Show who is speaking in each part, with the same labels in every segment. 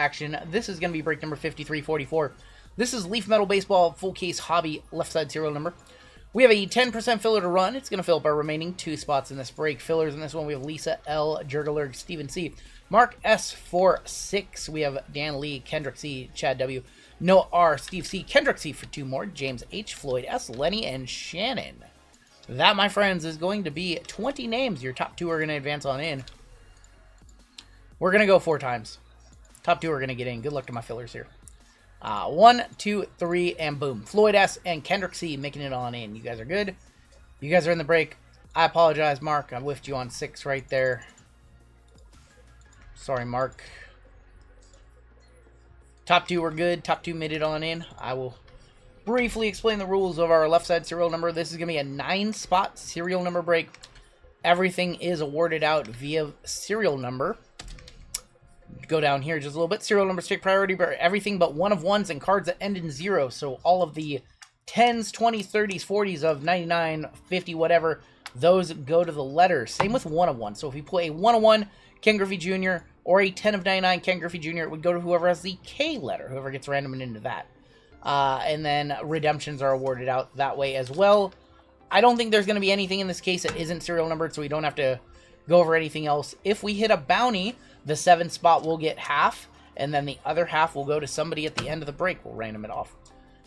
Speaker 1: action. This is going to be break number 5344. This is Leaf Metal Baseball Full Case Hobby left side serial number. We have a 10% filler to run. It's going to fill up our remaining 2 spots in this break. Fillers in this one, we have Lisa L, Jurgelerg, Stephen C, Mark S for 6. We have Dan Lee, Kendrick C, Chad W, Noah R, Steve C, Kendrick C for 2 more, James H, Floyd S, Lenny, and Shannon. That, my friends, is going to be 20 names. Your top 2 are going to advance on in. We're going to go 4 times. Top 2 are going to get in. Good luck to my fillers here. 1, 2, 3, and boom. Floyd S and Kendrick C making it on in. You guys are good. You guys are in the break. I apologize, Mark. I whiffed you on 6 right there. Sorry, Mark. Top 2 were good. Top 2 made it on in. I will briefly explain the rules of our left side serial number. This is going to be a 9-spot serial number break. Everything is awarded out via serial number. Go down here just a little bit. Serial numbers take priority, but everything but 1 of 1s and cards that end in 0. So all of the 10s, 20s, 30s, 40s of 99, 50, whatever, those go to the letters. Same with 1 of 1. So if you play a 1 of 1 Ken Griffey Jr. or a 10 of 99 Ken Griffey Jr., it would go to whoever has the K letter, whoever gets randomed into that. And then redemptions are awarded out that way as well. I don't think there's going to be anything in this case that isn't serial numbered, so we don't have to go over anything else. If we hit a bounty, the 7th spot will get half, and then the other half will go to somebody at the end of the break. We'll random it off.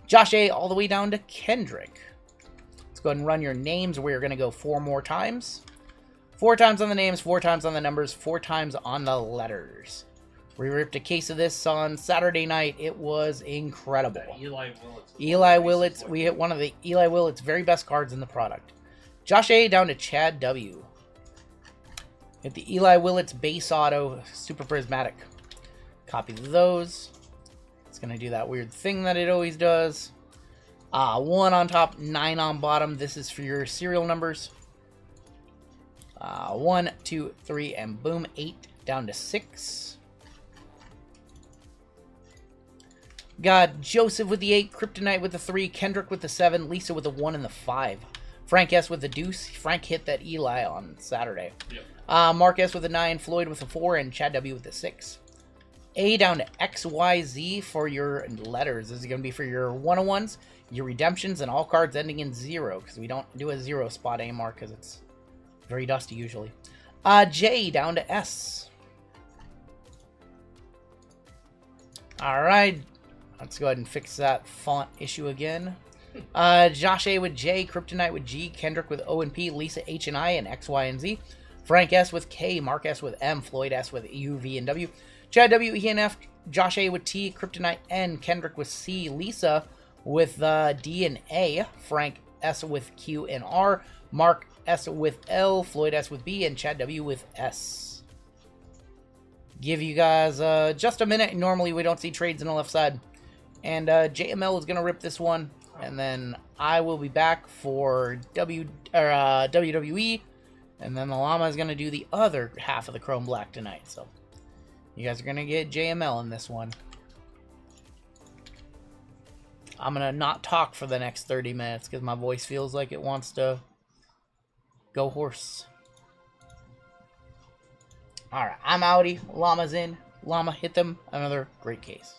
Speaker 1: Josh A all the way down to Kendrick. Let's go ahead and run your names. We're going to go 4 more times. 4 times on the names, 4 times on the numbers, 4 times on the letters. We ripped a case of this on Saturday night. It was incredible. Eli Willits. We hit one of the Eli Willits' very best cards in the product. Josh A down to Chad W. Hit the Eli Willits base auto, super prismatic. Copy those. It's going to do that weird thing that it always does. 1 on top, 9 on bottom. This is for your serial numbers. 1, 2, 3, and boom, 8 down to 6. Got Joseph with the 8, Kryptonite with the 3, Kendrick with the 7, Lisa with the 1 and the 5. Frank S with the deuce. Frank hit that Eli on Saturday. Yep. Mark S with a 9, Floyd with a 4, and Chad W with a 6. A down to XYZ for your letters. This is going to be for your 101s, your redemptions, and all cards ending in 0, because we don't do a 0 spot anymore because it's very dusty usually. J down to S. Alright, let's go ahead and fix that font issue again. Josh A with J, Kryptonite with G, Kendrick with O and P, Lisa H and I, and X, Y, and Z. Frank S with K, Mark S with M, Floyd S with U, V, and W, Chad W, E, and F, Josh A with T, Kryptonite N, Kendrick with C, Lisa with D and A, Frank S with Q and R, Mark S with L, Floyd S with B, and Chad W with S. Give you guys just a minute. Normally we don't see trades on the left side. And JML is going to rip this one. And then I will be back for WWE. And then the Llama is going to do the other half of the Chrome Black tonight. So you guys are going to get JML in this one. I'm going to not talk for the next 30 minutes because my voice feels like it wants to go hoarse. Alright, I'm outie. Llama's in. Llama hit them. Another great case.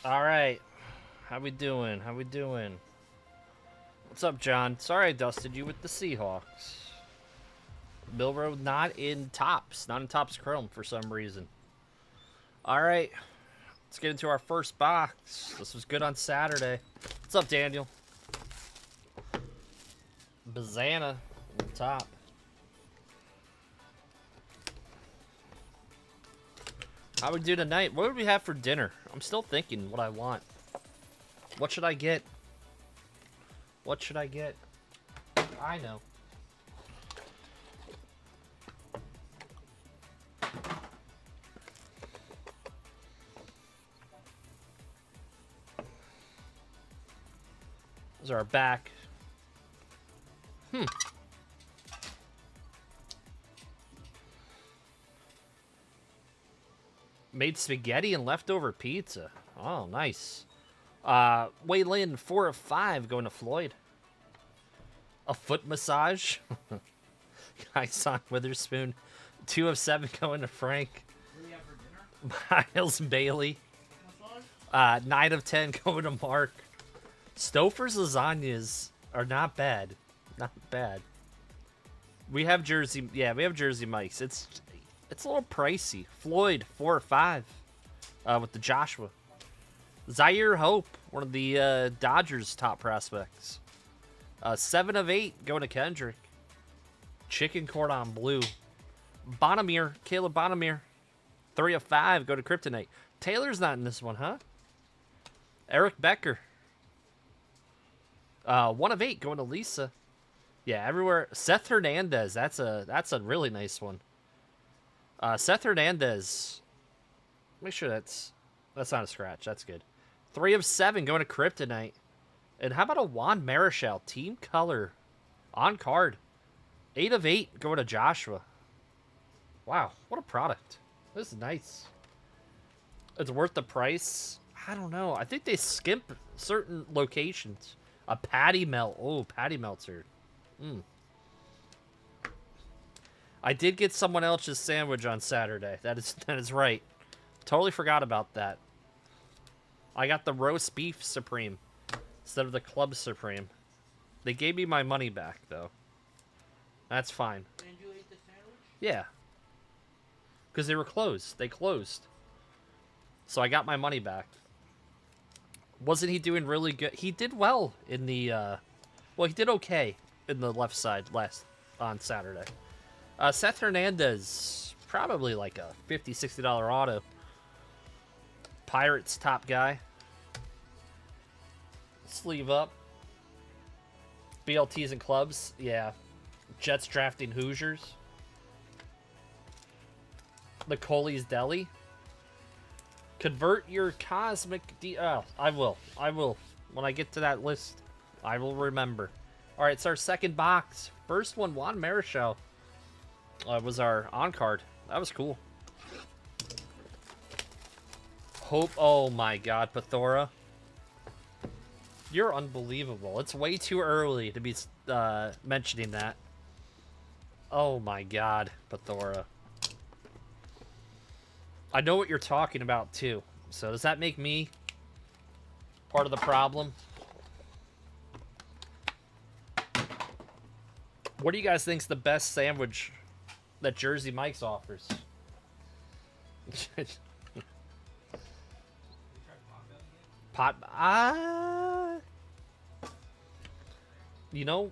Speaker 1: All right.
Speaker 2: How we doing? How we doing? What's up, John? Sorry I dusted you with the Seahawks. Milrow not in tops. Not in tops chrome for some reason. Alright. Let's get into our first box. This was good on Saturday. What's up, Daniel? Bazana on top. How we do tonight? What would we have for dinner? I'm still thinking what I want. What should I get? What should I get? I know. Those are our back. Made spaghetti and leftover pizza. Oh, nice. Wei Lin, 4 of 5 going to Floyd. A foot massage. Kyson Witherspoon, 2 of 7 going to Frank.
Speaker 1: What do you have for dinner?
Speaker 2: Miles Bailey, 9 of 10 going to Mark. Stouffer's lasagnas are not bad. Not bad. We have Jersey, yeah, we have Jersey Mike's. It's a little pricey. Floyd, 4 or 5, with the Joshua. Zaire Hope, one of the Dodgers' top prospects. 7 of 8 going to Kendrick. Chicken cordon bleu. Bonamir, Caleb Bonamir, 3 of 5 go to Kryptonite. Taylor's not in this one, huh? Eric Becker. 1 of 8 going to Lisa. Yeah, everywhere. Seth Hernandez. That's a really nice one. Seth Hernandez. Make sure that's not a scratch. That's good. 3 of 7 going to Kryptonite. And how about a Juan Marichal team color on card? 8 of 8 going to Joshua. Wow, what a product. This is nice. It's worth the price. I don't know. I think they skimp certain locations. A patty melt. Oh, patty meltzer. I did get someone else's sandwich on Saturday. That is right. Totally forgot about that. I got the roast beef supreme instead of the club supreme. They gave me my money back though. That's fine.
Speaker 1: Did you eat the sandwich?
Speaker 2: Yeah. Because they were closed. They closed. So I got my money back. Wasn't he doing really good? He did well in the, well, he did okay in the left side on Saturday. Seth Hernandez, probably like a $50, $60 auto. Pirates top guy. Sleeve up. BLTs and clubs, yeah. Jets drafting Hoosiers. The Coley's Deli. Convert your cosmic I will. When I get to that list, I will remember. Alright, it's our second box. First one, Juan Marichal. Was our on-card. That was cool. Hope, oh my god, Pathora. You're unbelievable. It's way too early to be mentioning that. Oh my god, Pathora. I know what you're talking about, too. So does that make me part of the problem? What do you guys think's the best sandwich that Jersey Mike's offers? You know,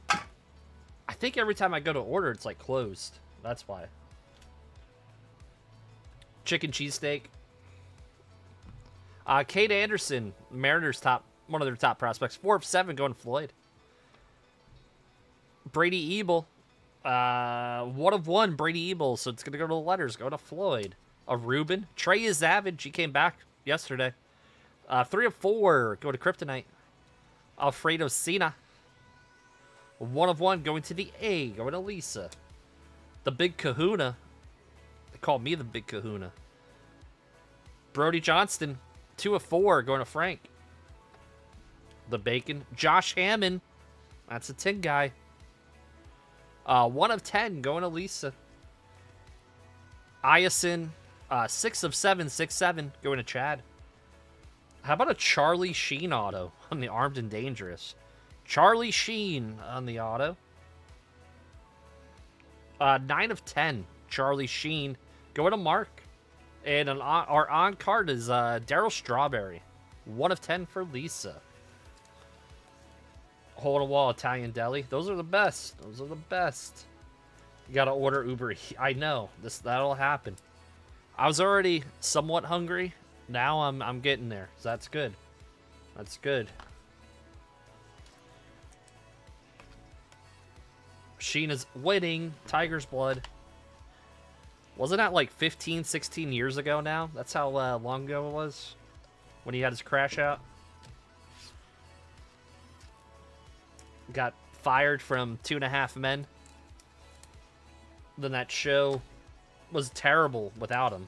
Speaker 2: I think every time I go to order, it's like closed. That's why. Chicken cheesesteak. Kate Anderson, Mariners one of their top prospects. 4 of 7 going to Floyd. Brady Ebel. 1 of 1 Brady Ebel, so it's going to go to the letters. Go to Floyd. A Ruben. Trey Zavage, he came back yesterday. 3 of 4 go to Kryptonite. Alfredo Sina. 1 of 1 going to the A, going to Lisa. The Big Kahuna. They call me the Big Kahuna. Brody Johnston, 2 of 4 going to Frank. The Bacon. Josh Hammond. That's a 10 guy. 1 of 10 going to Lisa. Iason, 6 of 7, 6-7 going to Chad. How about a Charlie Sheen auto on the Armed and Dangerous? Charlie Sheen on the auto. 9 of 10. Charlie Sheen. Going to Mark. And our on card is Daryl Strawberry. 1 of 10 for Lisa. Hole in a Wall Italian Deli. Those are the best. Those are the best. You gotta order Uber. I know. That'll happen. I was already somewhat hungry. Now I'm getting there. So that's good. That's good. Sheen is winning. Tiger's Blood. Wasn't that like 15, 16 years ago now? That's how long ago it was when he had his crash out. Got fired from 2.5 Men. Then that show was terrible without him.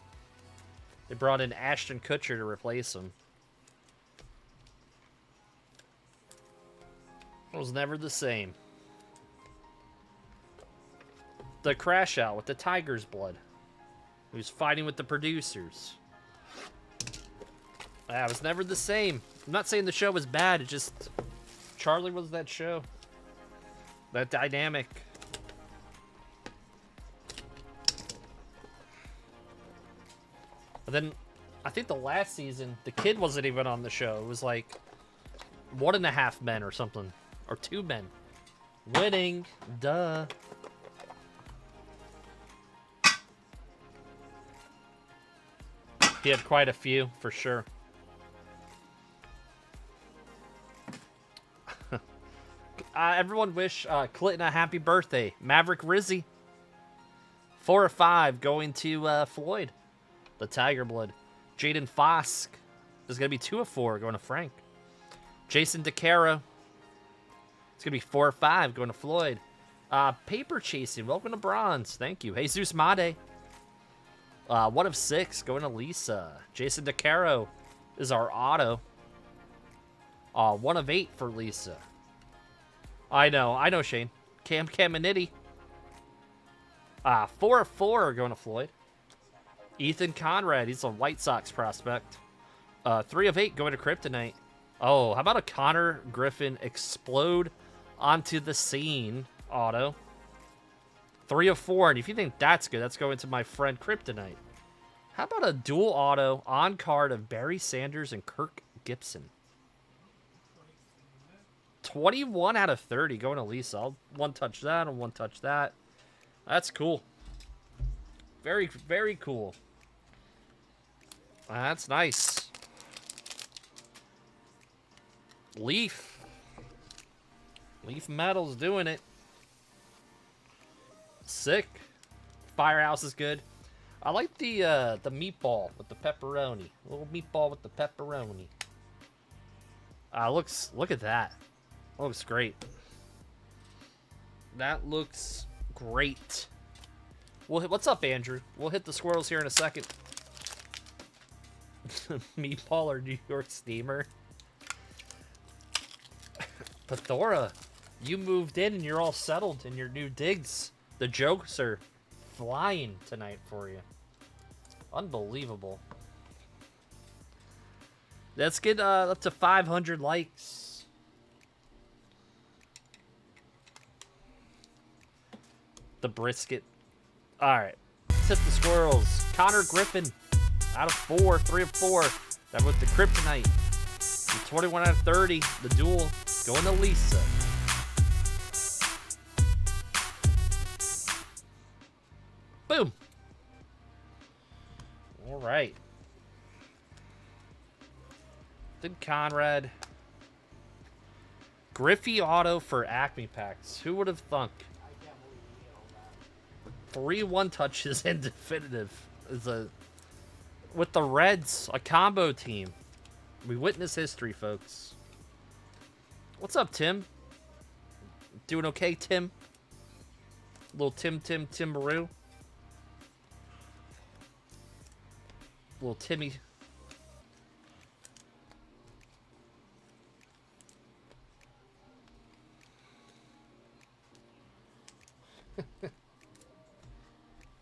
Speaker 2: They brought in Ashton Kutcher to replace him. It was never the same. The crash out with the Tiger's Blood. He was fighting with the producers. It was never the same. I'm not saying the show was bad. It just... Charlie was that show. That dynamic. But then, I think the last season, the kid wasn't even on the show. It was like 1.5 Men or something. Or 2 Men. Winning. Duh. He had quite a few, for sure. Everyone wish Clinton a happy birthday. Maverick Rizzy. 4 of 5 going to Floyd. The Tiger Blood. Jaden Fosk is going to be 2 of 4 going to Frank. Jason DeCaro. It's going to be 4 of 5 going to Floyd. Paper Chasing. Welcome to Bronze. Thank you. Jesus Made. 1 of 6 going to Lisa. Jason DeCaro is our auto. 1 of 8 for Lisa. I know, Shane. Cam Caminiti. 4 of 4 going to Floyd. Ethan Conrad, he's a White Sox prospect. 3 of 8 going to Kryptonite. Oh, how about a Connor Griffin Explode Onto the Scene auto? 3 of 4, and if you think that's good, that's going to my friend Kryptonite. How about a dual auto on card of Barry Sanders and Kirk Gibson? 21 out of 30 going to Lisa. I'll one-touch that and one-touch that. That's cool. Very, very cool. That's nice. Leaf. Leaf Metal's doing it. Sick. Firehouse is good. I like the meatball with the pepperoni. A little meatball with the pepperoni. Look at that. That looks great. That looks great. What's up, Andrew? We'll hit the squirrels here in a second. Meatball or New York Steamer? Pathora, you moved in and you're all settled in your new digs. The jokes are flying tonight for you. Unbelievable. Let's get up to 500 likes. The brisket. All right. Let's hit the squirrels. Connor Griffin out of 4. 3 of 4. That was the Kryptonite. The 21 out of 30. The duel going to Lisa. Boom. All right. Then Conrad. Griffey auto for Acme packs. Who would have thunk? 3 one-touches and definitive is with the Reds, a combo team. We witness history, folks. What's up, Tim? Doing okay, Tim? Little Timberoo. Little Timmy.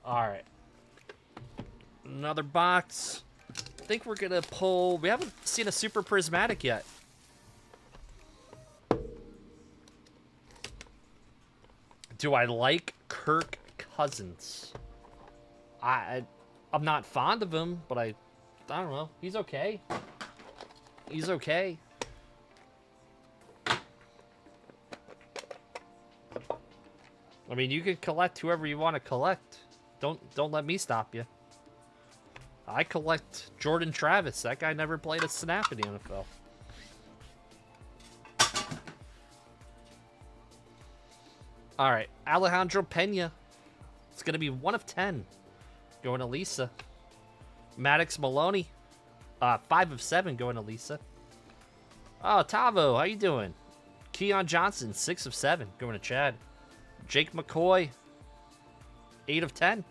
Speaker 2: All right. Another box. think we're gonna pull. We haven't seen a super prismatic yet. Do I like Kirk Cousins? I'm not fond of him, but I don't know. He's okay. He's okay. I mean, you can collect whoever you want to collect. Don't let me stop you. I collect Jordan Travis. That guy never played a snap in the NFL. All right, Alejandro Pena. It's going to be 1 of 10. Going to Lisa. Maddox Maloney. 5 of 7 going to Lisa. Oh, Tavo, how you doing? Keon Johnson, 6 of 7 going to Chad. Jake McCoy, 8 of 10.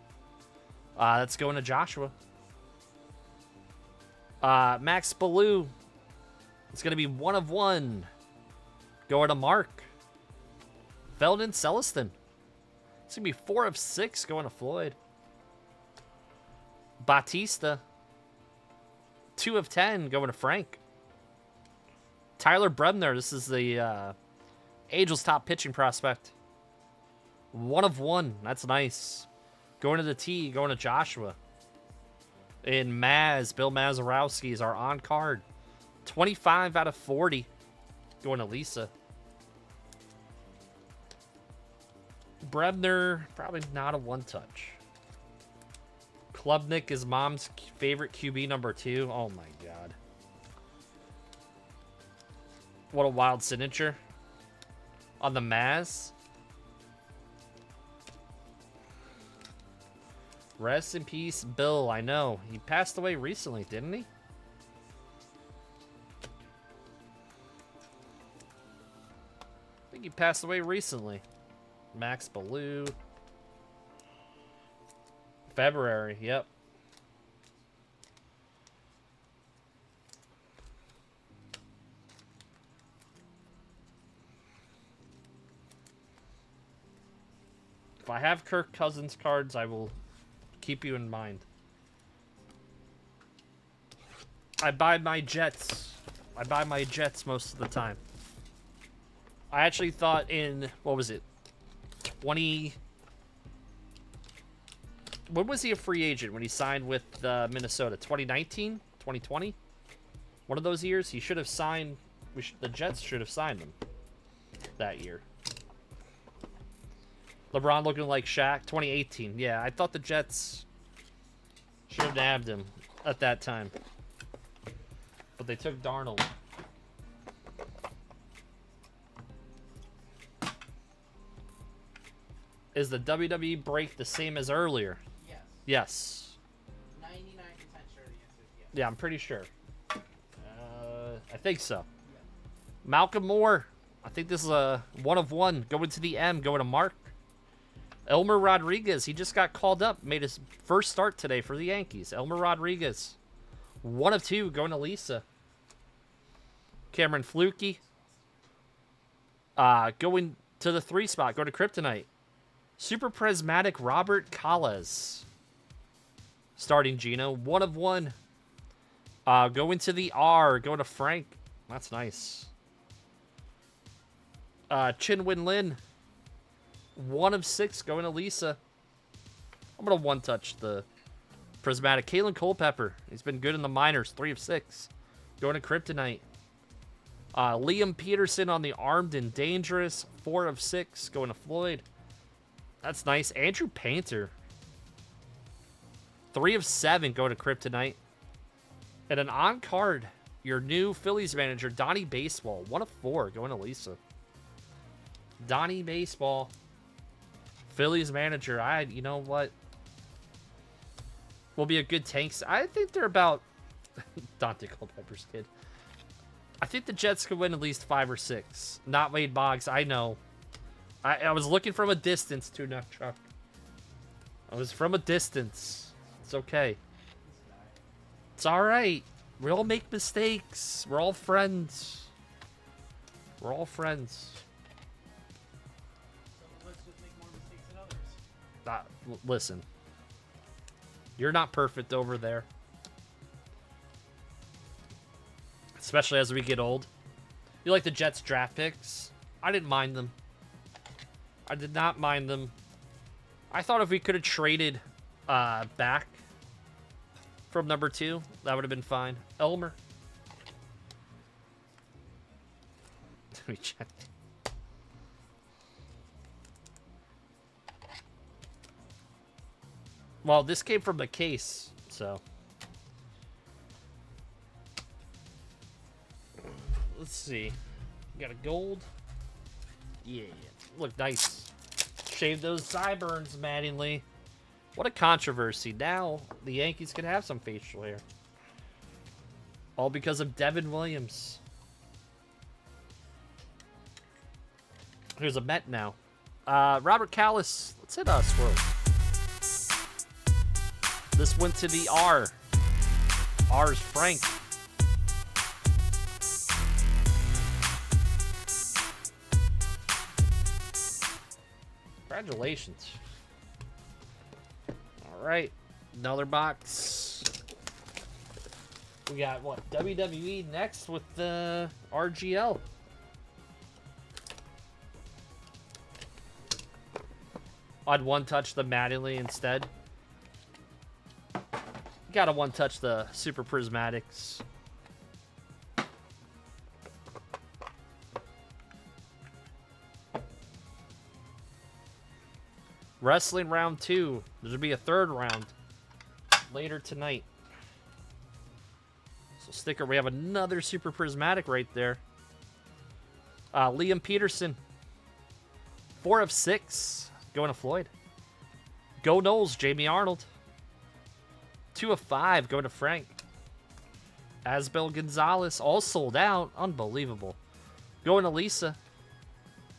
Speaker 2: That's going to Joshua. Max Ballou. It's going to be 1 of 1. Going to Mark. Veldon Celestin. It's going to be 4 of 6 going to Floyd. Batista. 2 of 10 going to Frank. Tyler Brebner. This is the Angels' top pitching prospect. 1 of 1. That's nice. Going to the T. Going to Joshua. And Bill Mazurowski is our on card. 25 out of 40. Going to Lisa. Brebner, probably not a one-touch. Klubnik is mom's favorite QB number 2. Oh my god. What a wild signature. On the Maz. Rest in peace, Bill. I know. He passed away recently, didn't he? I think he passed away recently. Max Ballou. February, yep. If I have Kirk Cousins cards, I will keep you in mind. I buy my Jets. I buy my Jets most of the time. I actually thought in, what was it? 20... When was he a free agent? When he signed with Minnesota? 2019? 2020? One of those years? He should have signed... the Jets should have signed him that year. LeBron looking like Shaq. 2018. Yeah, I thought the Jets should have nabbed him at that time. But they took Darnold. Is the WWE break the same as earlier? Yes.
Speaker 1: 99% sure the answer is yes.
Speaker 2: Yeah, I'm pretty sure. I think so. Yeah. Malcolm Moore. I think this is a 1 of 1. Going to the M. Going to Mark. Elmer Rodriguez. He just got called up. Made his first start today for the Yankees. Elmer Rodriguez. 1 of 2. Going to Lisa. Cameron Flukie. Going to the 3 spot. Going to Kryptonite. Super Prismatic Robert Calles. Starting Gino. 1 of 1. Going to the R. Going to Frank. That's nice. Chinwin Lin. 1 of 6 going to Lisa. I'm going to one-touch the Prismatic. Kalen Culpepper. He's been good in the minors. 3 of 6. Going to Kryptonite. Liam Peterson on the Armed and Dangerous. 4 of 6 going to Floyd. That's nice. Andrew Painter. 3 of 7 going to Kryptonite. And an on-card, your new Phillies manager, Donnie Baseball. 1 of 4 going to Lisa. Donnie Baseball. Phillies manager. You know what? Will be a good tanks. I think they're about... Dante Culpepper's kid. I think the Jets could win at least 5 or 6. Not Wade Boggs. I know. I was looking from a distance, Tuna Truck. I was from a distance. It's okay. It's alright. We all make mistakes. We're all friends. We're all friends.
Speaker 1: So let's just make more mistakes than others.
Speaker 2: Listen. You're not perfect over there. especially as we get old. You like the Jets draft picks? I didn't mind them. I did not mind them. I thought if we could have traded back from number 2, that would have been fine. Elmer. Let me check. Well, this came from the case, so. Let's see. Got a gold. Yeah. Look nice. Shave those sideburns, Mattingly. What a controversy. Now, the Yankees can have some facial hair. All because of Devin Williams. Here's a Met now. Robert Callis. Let's hit a swirl. This went to the R. R's Frank. Congratulations. All right. Another box. We got, what, WWE next with the RGL. I'd one-touch the Mattingly instead. Gotta one-touch the Super Prismatics. Wrestling round 2. There'll be a third round later tonight. So sticker, we have another Super Prismatic right there. Liam Peterson. 4 of 6. Going to Floyd. Go Knowles, Jamie Arnold. 2 of 5 going to Frank. Asbel Gonzalez, all sold out. Unbelievable. Going to Lisa.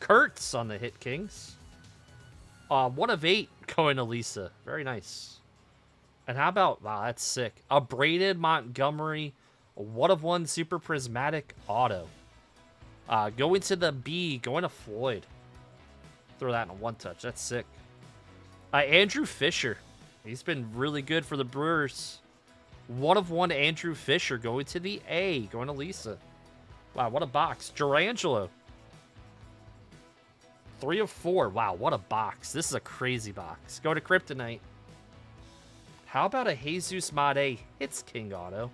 Speaker 2: Kurtz on the Hit Kings. 1 of 8 going to Lisa. Very nice. And how about, wow, that's sick. A braided Montgomery 1 of 1 Super Prismatic Auto. Going to the B, going to Floyd. Throw that in a one-touch. That's sick. Andrew Fisher. He's been really good for the Brewers. 1 of 1 Andrew Fisher going to the A, going to Lisa. Wow, what a box. Durangelo. 3 of 4. Wow, what a box. This is a crazy box. Go to Kryptonite. How about a Jesus Made Hits King auto?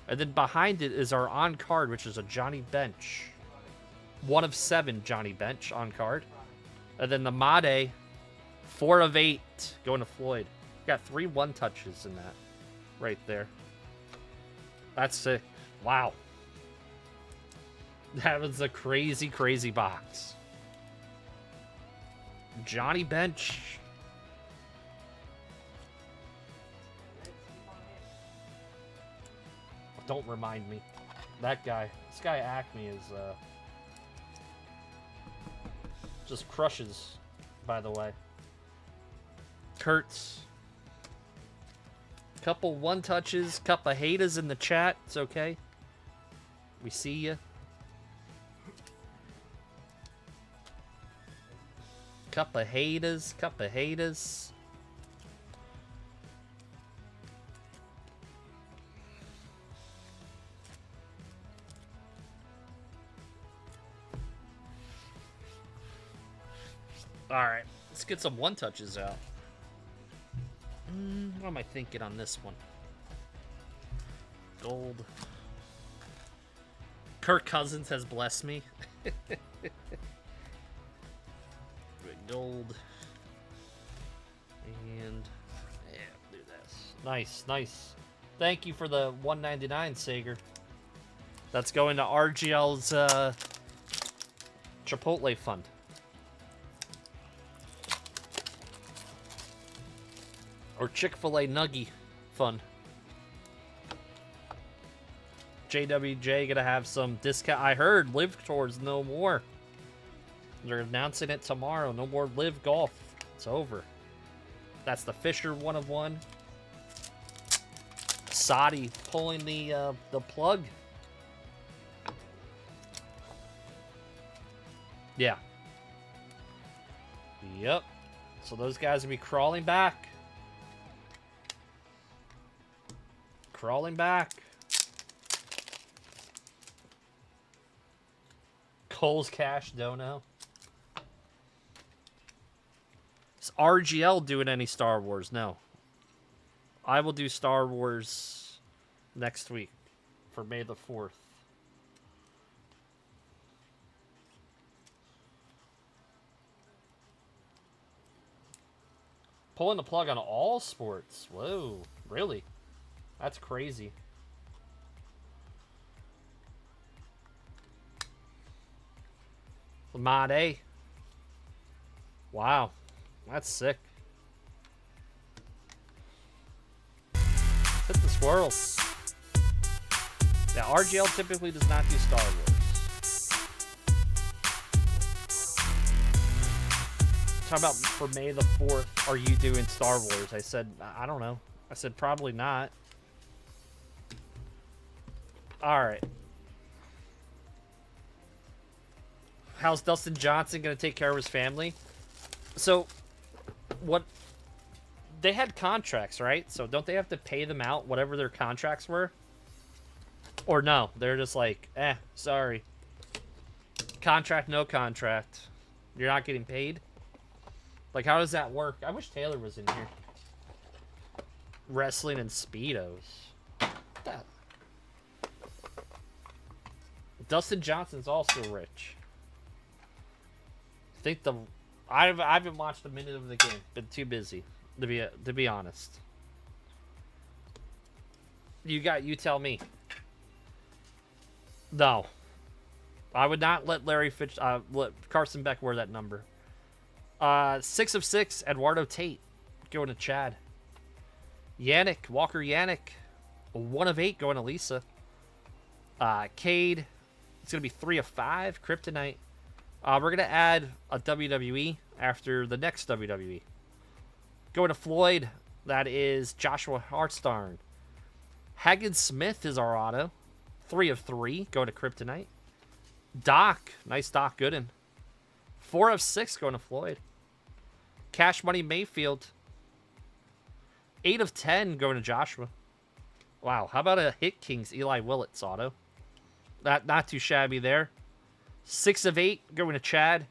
Speaker 2: And then behind it is our on card, which is a Johnny Bench. 1 of 7 Johnny Bench on card. And then the Made, 4 of 8 going to Floyd. Got 3 one-touches in that right there. That's sick. Wow. That was a crazy, crazy box. Johnny Bench. Don't remind me. That guy. This guy Acme is just crushes, by the way. Kurtz. Couple one-touches, couple haters in the chat. It's okay. We see ya. Couple haters, couple haters. Alright, let's get some one-touches out. What am I thinking on this one? Gold. Kirk Cousins has blessed me. Gold. And yeah, do this. Nice, nice. Thank you for the $1.99, Sager. That's going to RGL's Chipotle fund. Or Chick-fil-A Nuggy fund. JWJ gonna have some discount. I heard Live Tours no more. They're announcing it tomorrow. No more Live Golf. It's over. That's the Fisher 1 of 1. Sadi pulling the plug. Yeah. Yep. So those guys will be crawling back. Crawling back. Cole's Cash Dono. Is RGL doing any Star Wars? No. I will do Star Wars next week for May the 4th. Pulling the plug on all sports. Whoa, really? That's crazy. Lamade. Wow, that's sick. Hit the squirrels. Now, RGL typically does not do Star Wars. Talk about for May the 4th, are you doing Star Wars? I said, I don't know. I said, probably not. All right. How's Dustin Johnson going to take care of his family? So, what... They had contracts, right? So don't they have to pay them out whatever their contracts were? Or no, they're just like, sorry. Contract, no contract. You're not getting paid? Like, how does that work? I wish Taylor was in here. Wrestling and Speedos. That. Dustin Johnson's also rich. I think I haven't watched a minute of the game. Been too busy. To be honest, you tell me. No, I would not let let Carson Beck wear that number. 6 of 6, Eduardo Tate going to Chad. Walker Yannick, 1 of 8 going to Lisa. Cade, it's gonna be 3 of 5. Kryptonite. We're gonna add a WWE after the next WWE. Going to Floyd, that is Joshua Hartstarn. Hagen Smith is our auto. 3 of 3, going to Kryptonite. Doc, nice Doc Gooden. 4 of 6, going to Floyd. Cash Money Mayfield. 8 of 10, going to Joshua. Wow, how about a Hit Kings Eli Willits auto? Not too shabby there. 6 of 8, going to Chad.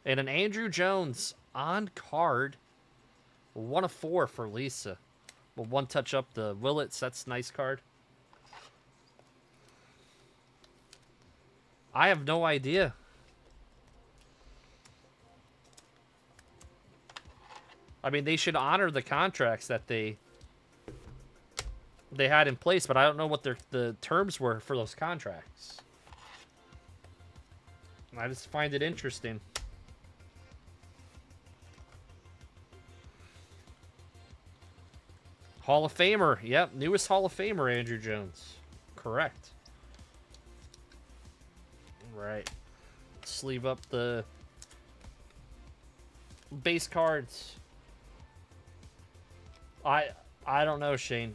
Speaker 2: And an Andrew Jones on card. 1 of 4 for Lisa. Well, 1 touch up the Willits. That's a nice card. I have no idea. I mean, they should honor the contracts that they had in place, but I don't know what the terms were for those contracts. I just find it interesting. Hall of Famer. Yep, newest Hall of Famer, Andrew Jones. Correct. Right. Sleeve up the base cards. I don't know, Shane.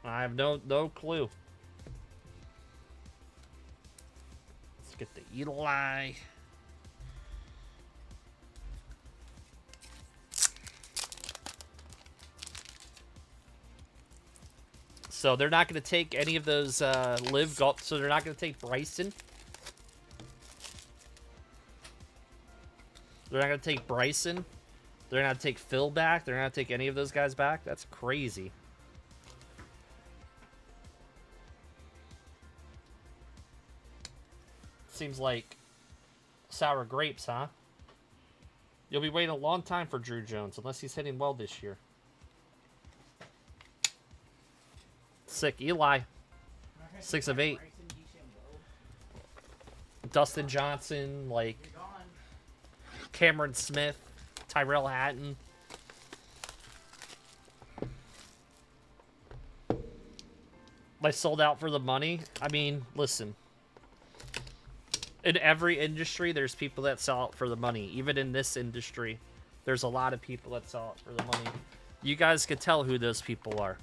Speaker 2: I have no clue. Let's get the Eli. So they're not going to take any of those live golf. So they're not going to take Bryson. They're not going to take Bryson. They're not going to take Phil back. They're not going to take any of those guys back. That's crazy. Seems like sour grapes, huh? You'll be waiting a long time for Drew Jones unless he's hitting well this year. Sick. Eli. 6 of 8. Dustin Johnson, like Cameron Smith, Tyrell Hatton. I sold out for the money. I mean, listen. In every industry, there's people that sell out for the money. Even in this industry, there's a lot of people that sell out for the money. You guys can tell who those people are.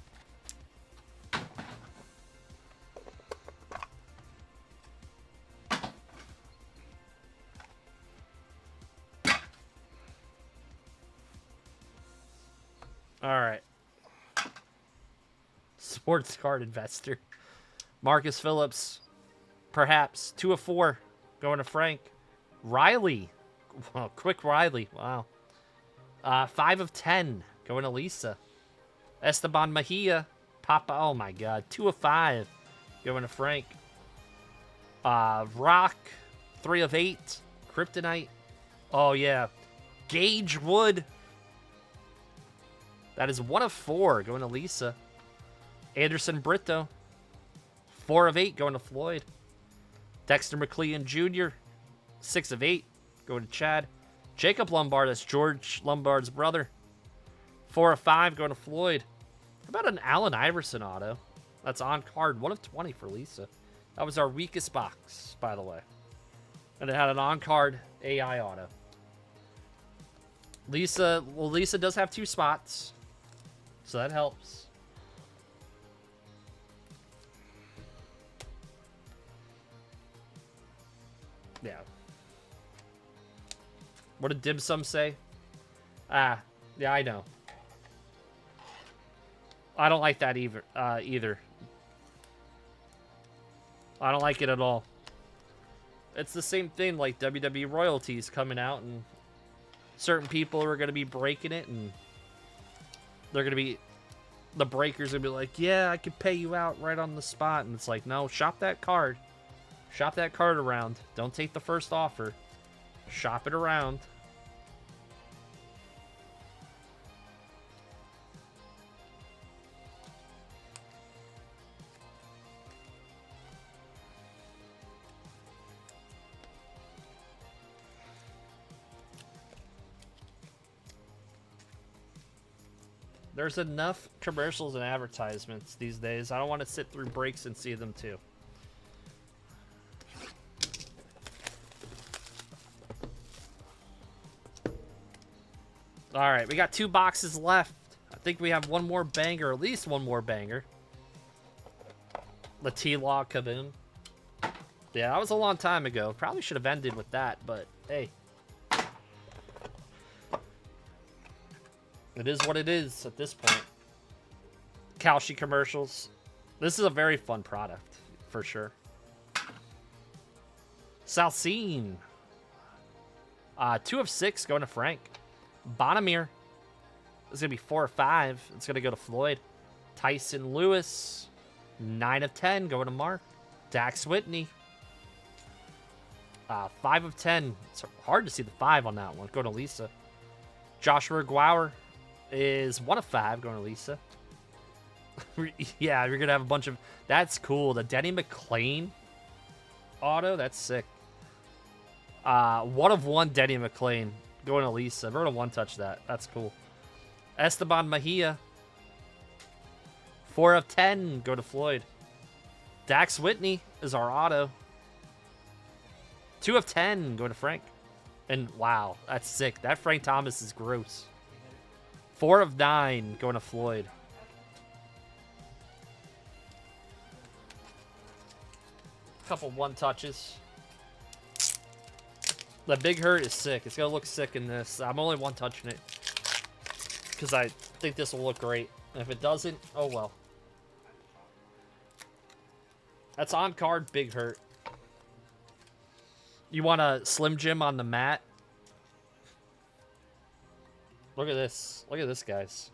Speaker 2: All right. Sports card investor. Marcus Phillips. Perhaps. 2 of 4. Going to Frank. Riley. Well, quick Riley. Wow. 5 of 10 going to Lisa. Esteban Mejia. Papa. Oh my God. 2 of 5 going to Frank. Rock. 3 of 8. Kryptonite. Oh yeah. Gage Wood. That is 1 of 4 going to Lisa. Anderson Brito. 4 of 8 going to Floyd. Dexter McLean Jr. 6 of 8 going to Chad. Jacob Lombard, that's George Lombard's brother. 4 of 5 going to Floyd. How about an Allen Iverson auto? That's on card. 1 of 20 for Lisa. That was our weakest box, by the way. And it had an on card AI auto. Lisa, well, Lisa does have 2 spots, so that helps. Yeah. What did Dim Sum say? Yeah, I know. I don't like that either. I don't like it at all. It's the same thing like WWE royalties coming out, and certain people are going to be breaking it, and they're going to be, the breakers are going to be like, yeah, I could pay you out right on the spot. And it's like, no, shop that card. Shop that card around. Don't take the first offer. Shop it around. There's enough commercials and advertisements these days. I don't want to sit through breaks and see them too. All right, we got 2 boxes left. I think we have one more banger, at least one more banger. The T-Law Kaboom. Yeah, that was a long time ago. Probably should have ended with that, but hey. It is what it is at this point. Kalshi commercials. This is a very fun product, for sure. Salcine. 2 of 6 going to Frank. Bonamir. This is going to be 4 of 5. It's going to go to Floyd. Tyson Lewis. 9 of 10 going to Mark. Dax Whitney. 5 of 10. It's hard to see the 5 on that one. Go to Lisa. Joshua Guauer is 1 of 5 going to Lisa. Yeah, you're going to have a bunch of... That's cool. The Denny McClain auto. That's sick. 1 of 1 Denny McClain going to Lisa. We're going to one-touch that. That's cool. Esteban Mejia. 4 of 10 go to Floyd. Dax Whitney is our auto. 2 of 10 go to Frank. And wow, that's sick. That Frank Thomas is gross. 4 of 9 going to Floyd. Couple one-touches. The Big Hurt is sick. It's going to look sick in this. I'm only one-touching it because I think this will look great. And if it doesn't, oh well. That's on card Big Hurt. You want a Slim Jim on the mat? Look at this. Look at this, guys.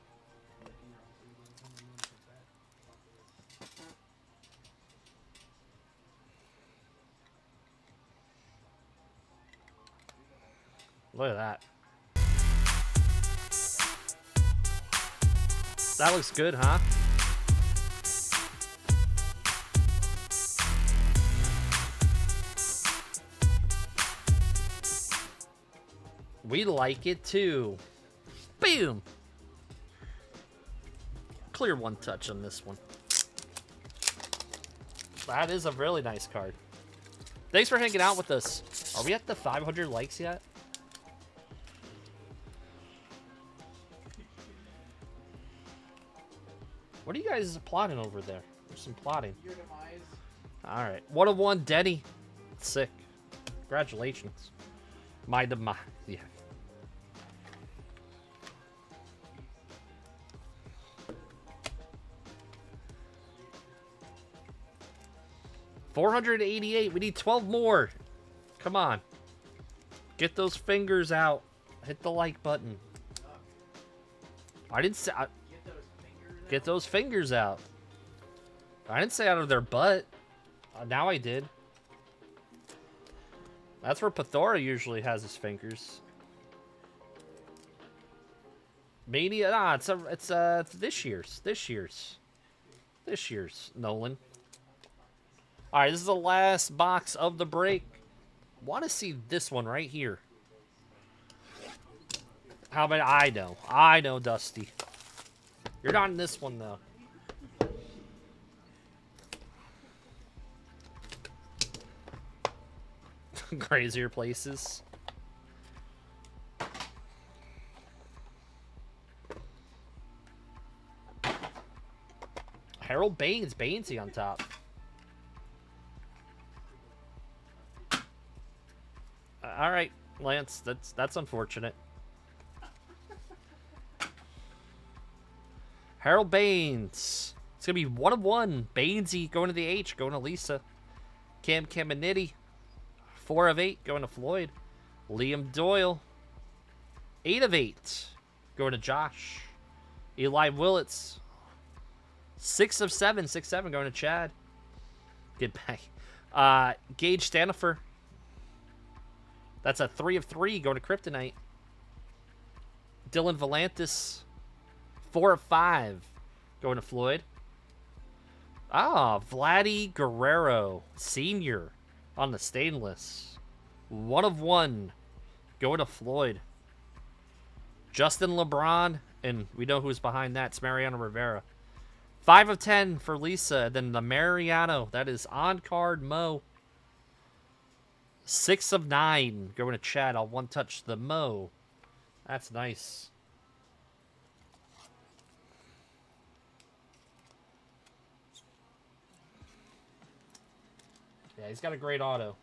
Speaker 2: Look at that. That looks good, huh? We like it too. Boom! Clear one touch on this one. That is a really nice card. Thanks for hanging out with us. Are we at the 500 likes yet? What are you guys plotting over there? There's some plotting.
Speaker 1: Your demise.
Speaker 2: Alright. 1 of 1 Denny. Sick. Congratulations. My demise. Yeah. $488. We need 12 more. Come on. Get those fingers out. Hit the like button. I didn't say... Get those fingers out. I didn't say out of their butt. Now I did. That's where Pathora usually has his fingers. Mania, nah, it's this year's Nolan. All right, this is the last box of the break. Want to see this one right here? How about I know, Dusty. You're not in this one though. Crazier places. Harold Baines, Bainesy on top. All right, Lance, that's unfortunate. Harold Baines. It's gonna be 1 of 1. Bainesy going to the H, going to Lisa. Cam Caminiti. 4 of 8 going to Floyd. Liam Doyle. 8 of 8 going to Josh. Eli Willits. 6 of 7, 6-7 going to Chad. Get back. Gage Stanifer. That's a 3 of 3 going to Kryptonite. Dylan Volantis. 4 of 5 going to Floyd. Vladdy Guerrero Sr. on the stainless. 1 of 1 going to Floyd. Justin LeBron, and we know who's behind that. It's Mariano Rivera. 5 of 10 for Lisa. Then the Mariano, that is on card Mo. 6 of 9 going to Chad. I'll one touch the Mo. That's nice. Yeah, he's got a great auto.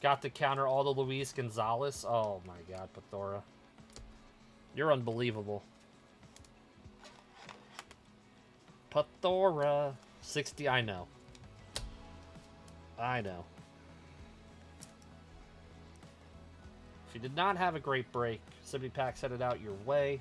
Speaker 2: Got to counter all the Luis Gonzalez. Oh my God, Pathora. You're unbelievable. Pathora. 60, I know. I know. If you did not have a great break, 70 packs headed out your way.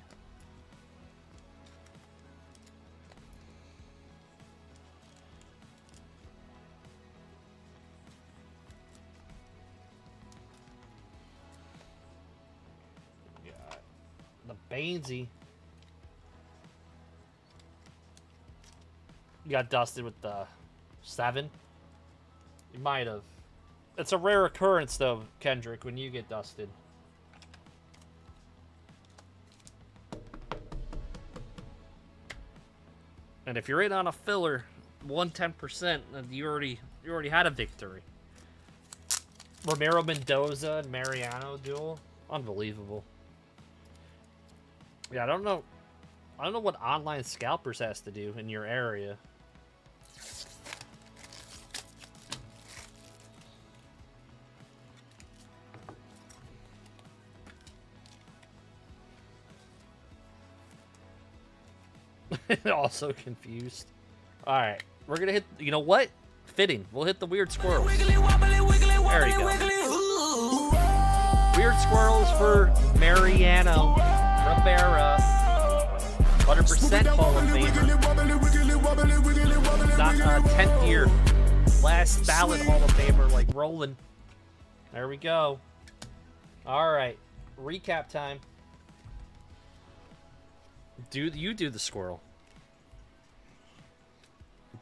Speaker 2: Bainesy. You got dusted with the 7. You might have. It's a rare occurrence, though, Kendrick, when you get dusted. And if you're in on a filler, 110%, you already had a victory. Romero Mendoza and Mariano duel, unbelievable. Yeah, I don't know what online scalpers has to do in your area. Also confused. All right, we're gonna hit. You know what? Fitting. We'll hit the weird squirrels. There you go. Weird squirrels for Mariano Rivera. 100% Hall of Famer. Not 10th year. Last ballot Hall of Famer, like rolling. There we go. All right. Recap time. You do the squirrel.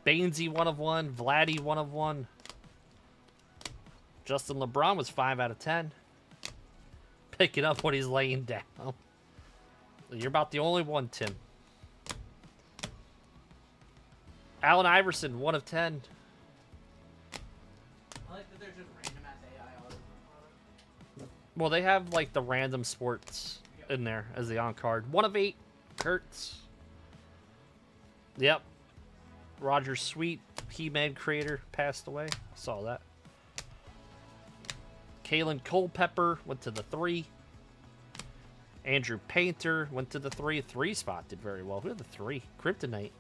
Speaker 2: Bainesy 1 of 1. Vladdy 1 of 1. Justin LeBron was 5 out of 10. Picking up what he's laying down. You're about the only one, Tim. Allen Iverson, 1 of 10.
Speaker 1: I like that they're just random ass AI autos.
Speaker 2: Well, they have like the random sports in there as the on card. 1 of 8. Kurtz. Yep. Roger Sweet, He-Man creator, passed away. Saw that. Kalen Culpepper went to the 3. Andrew Painter went to the 3. 3 spot did very well. Who had the 3? Kryptonite.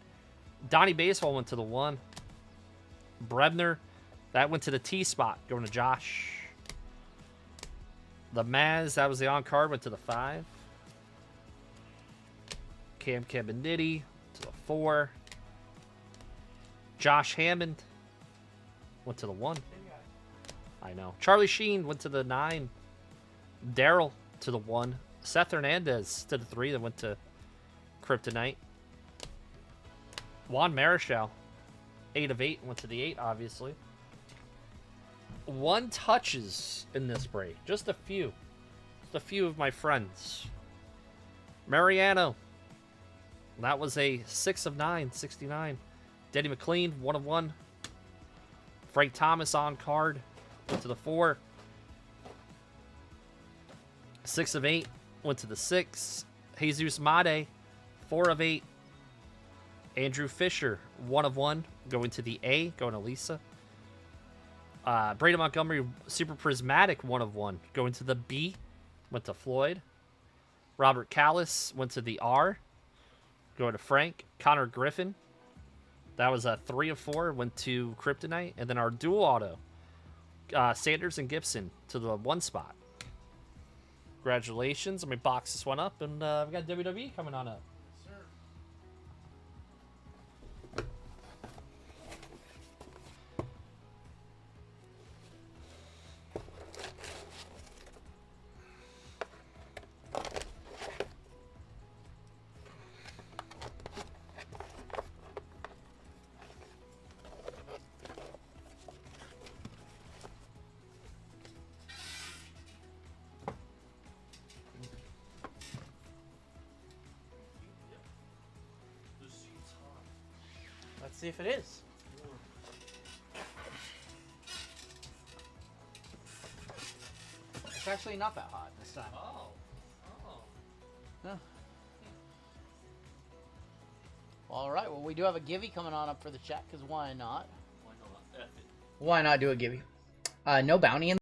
Speaker 2: Donnie Baseball went to the 1. Brebner, That went to the T spot, going to Josh. The Maz, that was the on card, went to the 5. Cam Cabanditti to the 4. Josh Hammond went to the 1. I know. Charlie Sheen went to the 9. Daryl to the 1. Seth Hernandez to the 3 that went to Kryptonite. Juan Marichal, 8 of 8, went to the 8, obviously. 1 touches in this break. Just a few. Just a few of my friends. Mariano. That was a 6 of 9, 69. Denny McLean, 1 of 1. Frank Thomas on card. Went to the 4. 6 of 8. Went to the 6. Jesus Made, 4 of 8. Andrew Fisher, 1 of 1. Going to the A. Going to Lisa. Brady Montgomery, Super Prismatic, 1 of 1. Going to the B. Went to Floyd. Robert Callis went to the R. Going to Frank. Connor Griffin. That was a 3 of 4. Went to Kryptonite. And then our dual auto. Sanders and Gibson to the 1 spot. Congratulations. Let me box this one up. And we got WWE coming on up.
Speaker 1: Let's see if it is. It's actually not that hot this time.
Speaker 2: Oh.
Speaker 1: Huh. All right. Well, we do have a givey coming on up for the chat, because why not?
Speaker 2: Why not?
Speaker 1: Why not do a givey? No bounty in